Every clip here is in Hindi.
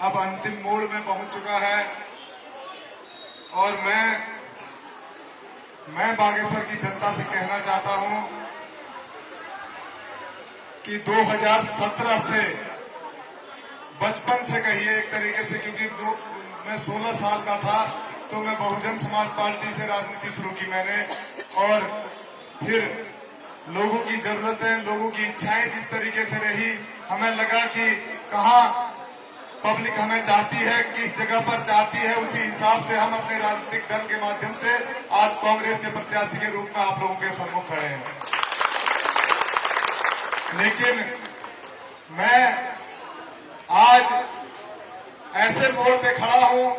अब अंतिम मोड़ में पहुंच चुका है और मैं बागेश्वर की जनता से कहना चाहता हूं कि 2017 से बचपन से कहिए एक तरीके से, क्योंकि मैं 16 साल का था तो मैं बहुजन समाज पार्टी से राजनीति शुरू की मैंने, और फिर लोगों की जरूरतें, लोगों की इच्छाएं जिस तरीके से रही, हमें लगा कि कहाँ पब्लिक हमें चाहती है, किस जगह पर चाहती है, उसी हिसाब से हम अपने राजनीतिक दल के माध्यम से आज कांग्रेस के प्रत्याशी के रूप में आप लोगों के सम्मुख खड़े हैं। लेकिन मैं आज ऐसे मोड़ पे खड़ा हूं,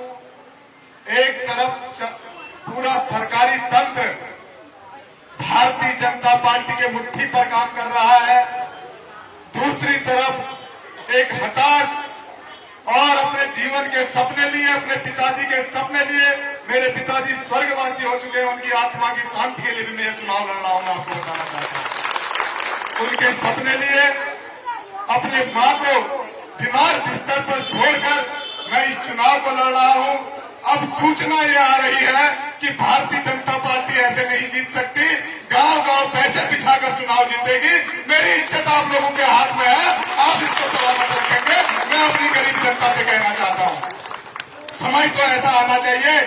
एक तरफ पूरा सरकारी तंत्र भारतीय जनता पार्टी के मुट्ठी पर काम कर रहा है, दूसरी तरफ एक हताश और अपने जीवन के सपने लिए, अपने पिताजी के सपने लिए, मेरे पिताजी स्वर्गवासी हो चुके हैं, उनकी आत्मा की शांति के लिए भी मैं चुनाव लड़ रहा हूं। मैं आपको बताना चाहता हूं, उनके सपने लिए अपने मां को बीमार बिस्तर पर छोड़कर मैं इस चुनाव को लड़ रहा हूं। अब सूचना ये आ रही है कि भारतीय जनता पार्टी ऐसे नहीं जीत सकती, गांव-गांव पैसे बिछाकर चुनाव जीतेगी। मेरी इज्जत आप लोगों के हाथ में है, आप इसको सलामत रखेंगे। मैं अपनी गरीब जनता से कहना चाहता हूं, समय तो ऐसा आना चाहिए,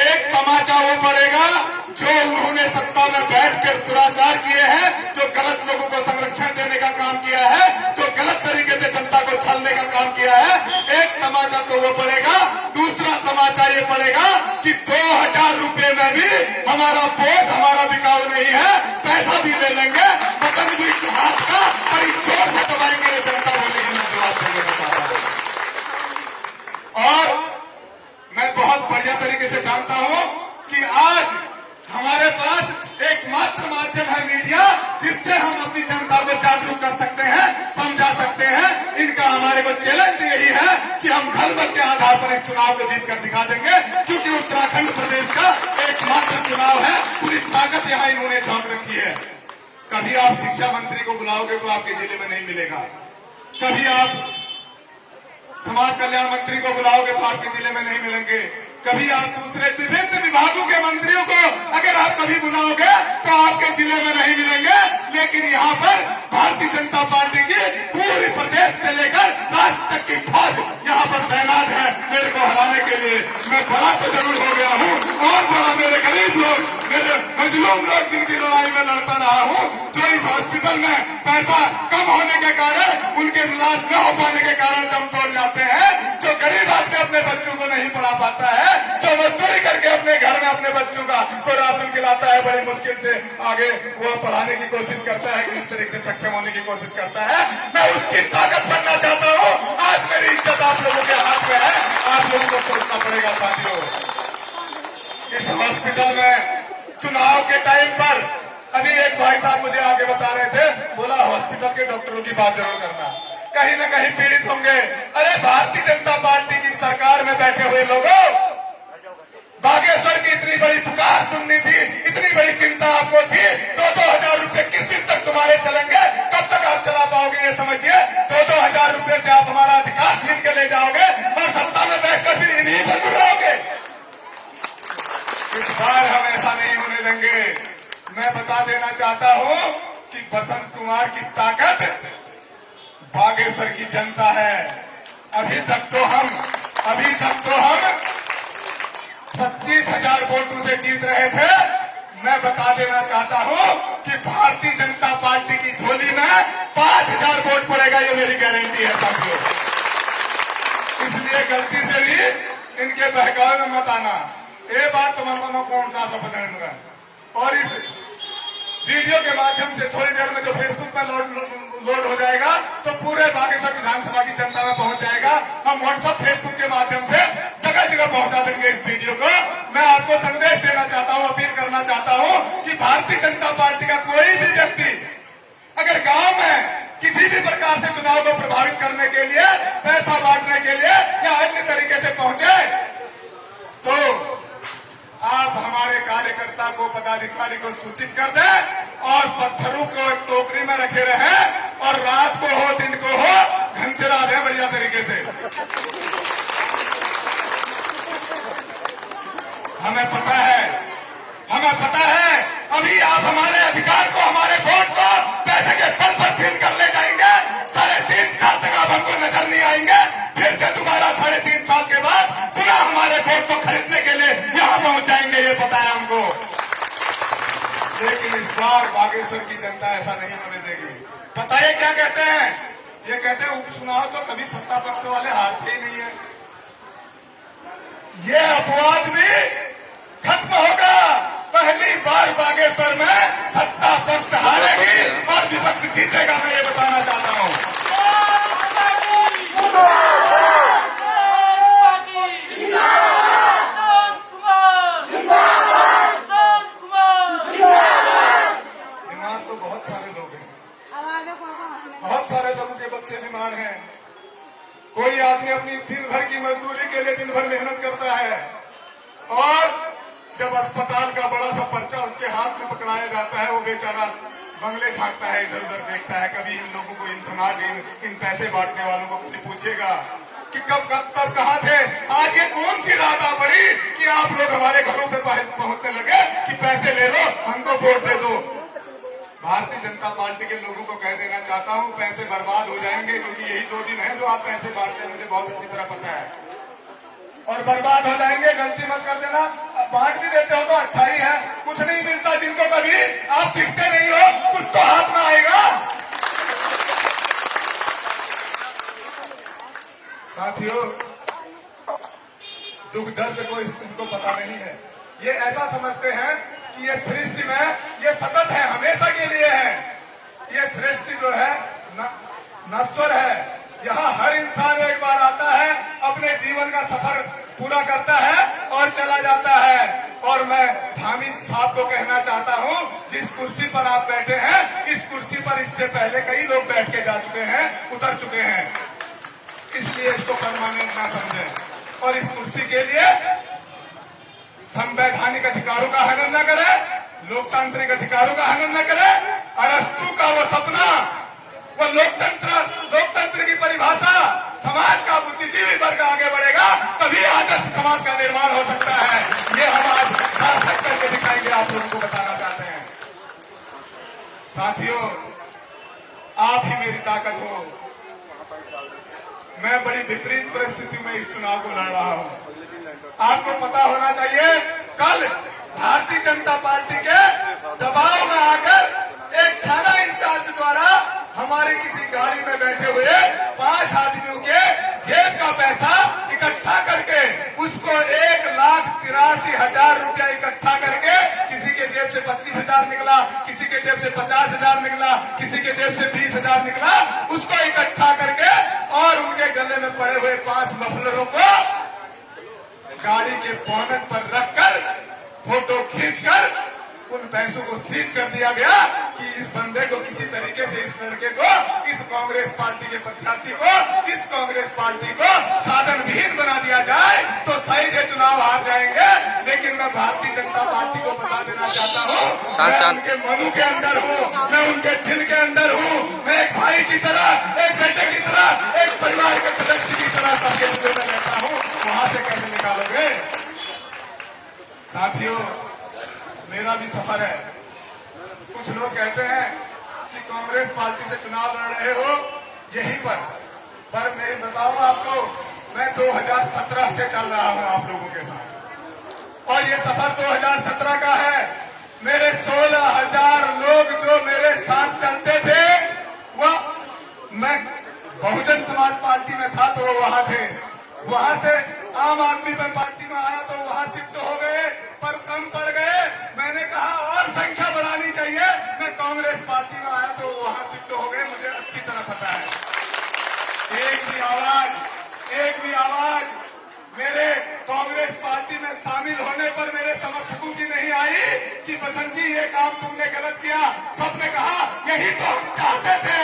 एक तमाचा वो पड़ेगा जो उन्होंने सत्ता में बैठकर दुराचार किए हैं, जो गलत लोगों को संरक्षण देने का काम किया है, जो गलत तरीके से जनता को छलने का काम किया है। एक तमाचा तो वो पड़ेगा, दूसरा तमाचा ये पड़ेगा कि 2000 रुपए में भी हमारा वोट हमारा बिकाऊ नहीं है, पैसा भी ले लेंगे, बटन भी हाथ का बड़ी जोर से दबाएंगे, जनता बोलेगी। मैं जवाब देना चाहता हूं और मैं बहुत बढ़िया तरीके से जानता हूं कि आज हमारे पास एकमात्र माध्यम है मीडिया, जिससे हम अपनी जनता को जागरूक कर सकते हैं, समझा सकते हैं। इनका हमारे को चैलेंज यही है कि हम घर भर के आधार पर इस चुनाव को जीत कर दिखा देंगे, क्योंकि उत्तराखंड प्रदेश का एकमात्र चुनाव है, पूरी ताकत यहाँ इन्होंने झोंक रखी है। कभी आप शिक्षा मंत्री को बुलाओगे तो आपके जिले में नहीं मिलेगा, कभी आप समाज कल्याण मंत्री को बुलाओगे तो आपके जिले में नहीं मिलेंगे, कभी आप दूसरे विभिन्न विभागों के मंत्रियों को अगर आप कभी बुलाओगे तो आपके जिले में नहीं मिलेंगे। लेकिन यहाँ पर भारतीय जनता पार्टी की पूरी प्रदेश से लेकर राज्य तक की फौज यहाँ पर तैनात है मेरे को हराने के लिए। मैं बड़ा तो जरूर हो गया हूँ, और बड़ा मेरे गरीब लोग, मेरे मजलूम लोग जिनकी लड़ाई में लड़ता रहा हूँ, जो इस हॉस्पिटल में पैसा कम होने के कारण, उनके इलाज न हो पाने के कारण दम तोड़ जाते हैं, जो गरीब आदमी अपने बच्चों को नहीं पढ़ा पाता है, जो मजदूरी करके अपने घर में अपने बच्चों का तो राशन खिलाता है, बड़ी मुश्किल से आगे वो पढ़ाने की कोशिश करता है, किस तरीके से सक्षम होने की कोशिश करता है, मैं उसकी ताकत बनना चाहता हूँ। आज मेरी इज्जत आप लोगों के हाथ में है, आप लोगों को सोचना पड़ेगा। साथियों, इस हॉस्पिटल में चुनाव के टाइम पर अभी एक भाई साहब मुझे आगे बता रहे थे, बोला हॉस्पिटल के डॉक्टरों की बात जरूर करना, कहीं न कहीं पीड़ित होंगे। अरे भारतीय जनता पार्टी की सरकार में बैठे हुए लोगों, बागेश्वर की इतनी बड़ी पुकार सुननी थी, इतनी बड़ी चिंता आपको थी, 2-2 हजार रुपए किस दिन तक तुम्हारे चलेंगे, कब तक आप चला पाओगे ये समझिए। 2-2 हजार रुपए से आप हमारा अधिकार छीन के ले जाओगे और सत्ता में बैठकर फिर इन्हीं पर जुड़ोगे। इस बार हम ऐसा नहीं होने देंगे। मैं बता देना चाहता हूं कि बसंत कुमार की ताकत बागेश्वर की जनता है। अभी तक तो हम 25,000 वोटों से जीत रहे थे। मैं बता देना चाहता हूं कि भारतीय जनता पार्टी की झोली में 5,000 वोट पड़ेगा, ये मेरी गारंटी है साथियों। इसलिए गलती से भी इनके बहकावे में मत आना। ये बात तो मन कौन सा समझेंगे। और इस वीडियो के माध्यम से थोड़ी देर में जो फेसबुक पर लोड हो जाएगा तो पूरे बागेश्वर विधानसभा की जनता में पहुंच जाएगा। हम व्हाट्सएप फेसबुक के माध्यम से जगह जगह पहुंचा देंगे इस वीडियो को। मैं आपको संदेश देना चाहता हूं, अपील करना चाहता हूं कि भारतीय जनता पार्टी का कोई भी व्यक्ति अगर गांव में किसी भी प्रकार से चुनाव को प्रभावित करने के लिए, पैसा बांटने के लिए या अन्य तरीके से पहुंचे तो आप हमारे कार्यकर्ता को, पदाधिकारी को सूचित कर दें और पत्थरों को एक टोकरी में रखे रहे और रात को हो दिन को हो घंटे रात है बढ़िया तरीके से। पहुंचाएंगे, ये पता है हमको। लेकिन इस बार बागेश्वर की जनता ऐसा नहीं होने देगी। पता है क्या कहते हैं? ये कहते हैं उपचुनाव तो कभी सत्ता पक्ष वाले हारते ही नहीं है। ये अपवाद भी खत्म होगा। पहली बार बागेश्वर में सत्ता पक्ष हारेगी और विपक्ष जीतेगा, मैं ये बताना चाहता हूं। बीमार तो बहुत सारे लोग हैं, बहुत सारे लोगों के बच्चे बीमार हैं। कोई आदमी अपनी दिन भर की मजदूरी के लिए दिन भर मेहनत करता है और जब अस्पताल का बड़ा सा पर्चा उसके हाथ में पकड़ाया जाता है, वो बेचारा बंगले झांकता है, इधर उधर देखता है। कभी इन लोगों को इन पैसे बांटने वालों को कभी पूछेगा कि कब कहाँ थे? आज ये कौन सी रात आ पड़ी कि आप लोग हमारे घरों पे पहुंचने लगे कि पैसे ले लो, हमको वोट दे दो। भारतीय जनता पार्टी के लोगों को कह देना चाहता हूं, पैसे बर्बाद हो जाएंगे, क्योंकि यही 2 दिन है जो आप पैसे बांटते हैं, मुझे बहुत अच्छी तरह पता है। और बर्बाद हो जाएंगे, गलती मत कर देना। बांट भी देते हो तो अच्छा ही है, कुछ नहीं मिलता। जिनको कभी आप दिखते नहीं हो, कुछ तो हाथ में आएगा। साथियों, दुख दर्द को इनको पता नहीं है। ये ऐसा समझते हैं कि ये सृष्टि में ये सतत है, हमेशा के लिए है। ये सृष्टि जो है नश्वर है। यहाँ हर इंसान एक बार आता है, अपने जीवन का सफर पूरा करता है और चला जाता है। और मैं धामी साहब को कहना चाहता हूँ, जिस कुर्सी पर आप बैठे हैं, इस कुर्सी पर इससे पहले कई लोग बैठ के जा चुके हैं, उतर चुके हैं। इसलिए इसको परमानेंट ना समझें और इस कुर्सी के लिए संवैधानिक अधिकारों का हनन न करे, लोकतांत्रिक अधिकारों का हनन न करे। अरस्तु का वो सपना, वो लोकतंत्र की परिभाषा, समाज का बुद्धिजीवी वर्ग आगे बढ़ेगा, तभी आदर्श समाज का निर्माण हो सकता है। ये हम आज सार्थक करके दिखाएंगे, आप लोगों को बताना चाहते हैं। साथियों, आप ही मेरी ताकत हो। मैं बड़ी विपरीत परिस्थिति में इस चुनाव को लड़ रहा हूं। आपको पता होना चाहिए, कल भारतीय जनता पार्टी के दबाव में आकर एक थाना इंचार्ज द्वारा हमारे किसी गाड़ी में बैठे हुए 5 आदमियों के जेब का पैसा इकट्ठा करके उसको 1,83,000 रुपया इकट्ठा करके, किसी के जेब से 25,000 निकला, किसी के जेब से 50,000 निकला, किसी के जेब से 20,000 निकला, उसको इकट्ठा करके और उनके गले में पड़े हुए 5 मफलरों को गाड़ी के बोनट पर रखकर फोटो खींचकर उन पैसों को सीज कर दिया गया कि इस बंदे को किसी तरीके से, इस लड़के को, इस कांग्रेस पार्टी के प्रत्याशी को, इस कांग्रेस पार्टी को साधन विहीन बना दिया जाए तो सही से चुनाव हार जाएंगे। लेकिन मैं भारतीय जनता पार्टी को बता देना चाहता हूँ, मैं उनके मनु के अंदर हूँ, मैं उनके दिल के अंदर हूँ। मैं एक भाई की तरह, एक बेटे की तरह, एक परिवार के सदस्य की तरह सबके दिल में रहता हूँ। वहां से कैसे निकालोगे? साथियों, मेरा भी सफर है। कुछ लोग कहते हैं कि कांग्रेस पार्टी से चुनाव लड़ रहे हो यहीं पर मैं बताऊं आपको, मैं 2017 से चल रहा हूं आप लोगों के साथ और ये सफर 2017 का है। मेरे 16,000 लोग जो मेरे साथ चलते थे, वह मैं बहुजन समाज पार्टी में था तो वो वहां थे, वहां से आम आदमी पार्टी में आया तो वहां शिफ्ट हो गए, पर कम पड़ गए। मैंने कहा और संख्या बढ़ानी चाहिए, मैं कांग्रेस पार्टी में आया तो वहां शिफ्ट हो गए, मुझे अच्छी तरह पता है। एक भी आवाज मेरे कांग्रेस पार्टी में शामिल होने पर मेरे समर्थकों की नहीं आई कि बसंत जी ये काम तुमने गलत किया। सबने कहा यही तो हम चाहते थे।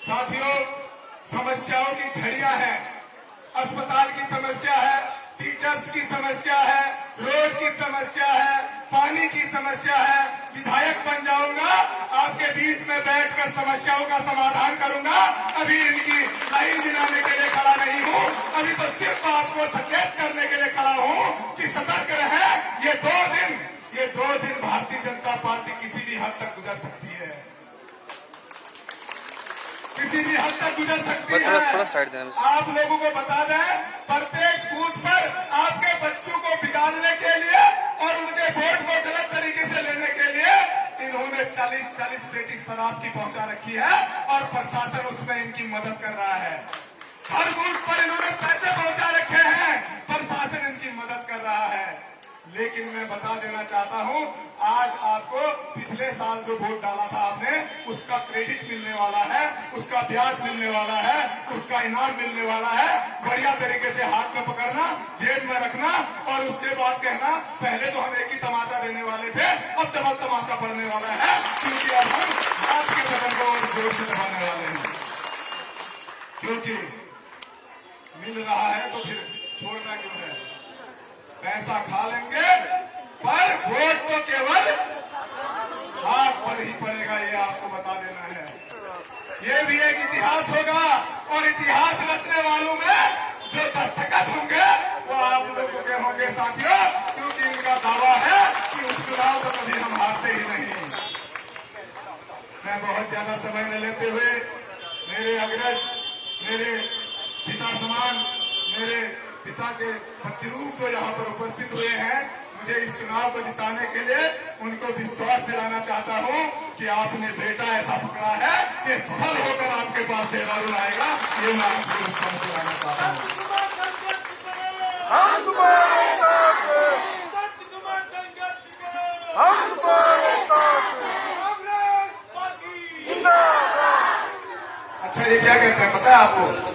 साथियों, समस्याओं की झड़ियां हैं। अस्पताल की समस्या है, टीचर्स की समस्या है, रोड की समस्या है, पानी की समस्या है। विधायक बन जाऊंगा, आपके बीच में बैठकर समस्याओं का समाधान करूंगा। अभी इनकी लाइन दिलाने के लिए खड़ा नहीं हूं, अभी तो सिर्फ आपको सचेत करने के लिए खड़ा हूं कि सतर्क रहें। ये 2 दिन भारतीय जनता पार्टी किसी भी हद तक गुजर सकती है। किसी भी हद तक गुजर सकती है। थोड़ा साइड देना। आप लोगों को बता दें, प्रत्येक बूथ पर आपके बच्चों को बिगाड़ने के लिए और उनके वोट को गलत तरीके से लेने के लिए इन्होंने 40-40 पेटी शराब की पहुंचा रखी है और प्रशासन उसमें इनकी मदद कर रहा है। हर बूथ पर इन्होंने पैसे पहुंचा रखे हैं, प्रशासन इनकी मदद कर रहा है। लेकिन मैं बता देना चाहता हूं, आज आपको पिछले साल जो वोट डाला था आपने, उसका क्रेडिट मिलने वाला है, उसका ब्याज मिलने वाला है, उसका इनाम मिलने वाला है। बढ़िया तरीके से हाथ में पकड़ना, जेब में रखना और उसके बाद कहना पहले तो हम एक ही तमाचा देने वाले थे, अब डबल तमाचा पड़ने वाला है, क्योंकि अब हम हाथ के बटन को और जोर से दबाने वाले हैं। क्योंकि मिल रहा है तो फिर छोड़ना क्यों है? पैसा खा लेंगे पर वोट तो केवल हाथ पर ही पड़ेगा, ये आपको बता देना है। ये भी एक इतिहास होगा और इतिहास रचने वालों में जो दस्तखत होंगे वो आप लोगों के होंगे साथियों, क्योंकि इनका दावा है कि उपचुनाव तो कभी हम हारते ही नहीं। मैं बहुत ज्यादा समय न लेते हुए मेरे अग्रज, मेरे पिता समान, मेरे पिता के प्रतिरूप जो यहाँ पर उपस्थित हुए हैं, मुझे इस चुनाव को जिताने के लिए उनको विश्वास दिलाना चाहता हूँ कि आपने बेटा ऐसा पकड़ा है, ये सफल होकर आपके पास देवदारू आएगा। ये मैं आपको विश्वास दिलाना चाहता हूँ। अच्छा, ये क्या कहते हैं पता है आपको?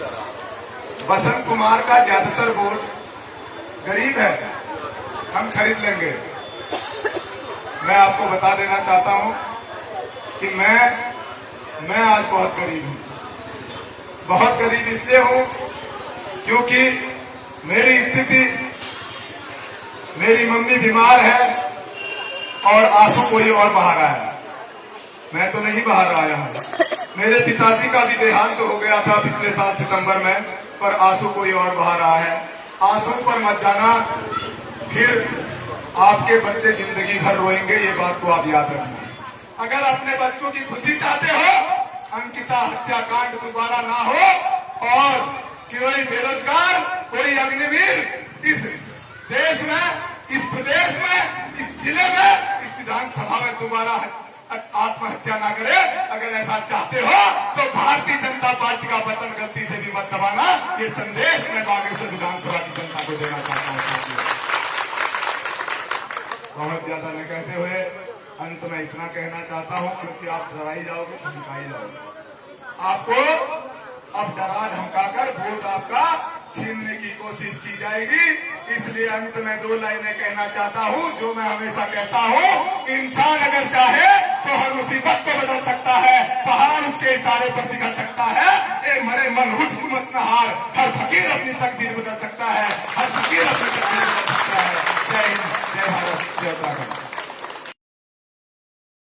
बसंत कुमार का ज्यादातर वोट गरीब है, हम खरीद लेंगे। मैं आपको बता देना चाहता हूं कि मैं आज बहुत गरीब हूं। बहुत गरीब इसलिए हूं क्योंकि मेरी स्थिति, मेरी मम्मी बीमार है और आंसू कोई और बहा रहा है, मैं तो नहीं बाहर आया हूं। मेरे पिताजी का भी देहांत हो गया था पिछले साल सितंबर में, पर आंसू कोई और बहा रहा है। आंसू पर मत जाना, फिर आपके बच्चे जिंदगी भर रोएंगे, ये बात को आप याद रखना। अगर अपने बच्चों की खुशी चाहते हो, अंकिता हत्याकांड दोबारा ना हो और कोई बेरोजगार, कोई अग्निवीर इस देश में, इस प्रदेश में, इस जिले में, इस विधानसभा में दोबारा आत्महत्या ना करे, अगर ऐसा चाहते हो तो भारतीय जनता पार्टी का बटन गलती से भी मत दबाना। ये संदेश मैं बागेश्वर विधानसभा की जनता को देना चाहता हूं साथियों। बहुत ज्यादा न कहते हुए अंत में इतना कहना चाहता हूं, क्योंकि आप डराई जाओगे, धमकाई जाओगे। आपको अब डरा धमकाकर वोट आपका छीनने की कोशिश की जाएगी। इसलिए अंत में 2 लाइनें कहना चाहता हूं, जो मैं हमेशा कहता हूं, इंसान अगर चाहे तो हर मुसीबत को बदल सकता है, पहाड़ उसके इशारे पर पिघल सकता है। ए मरे मन उठ मत न हार, हर फकीर अपनी तकदीर बदल सकता है, हर फकीर अपनी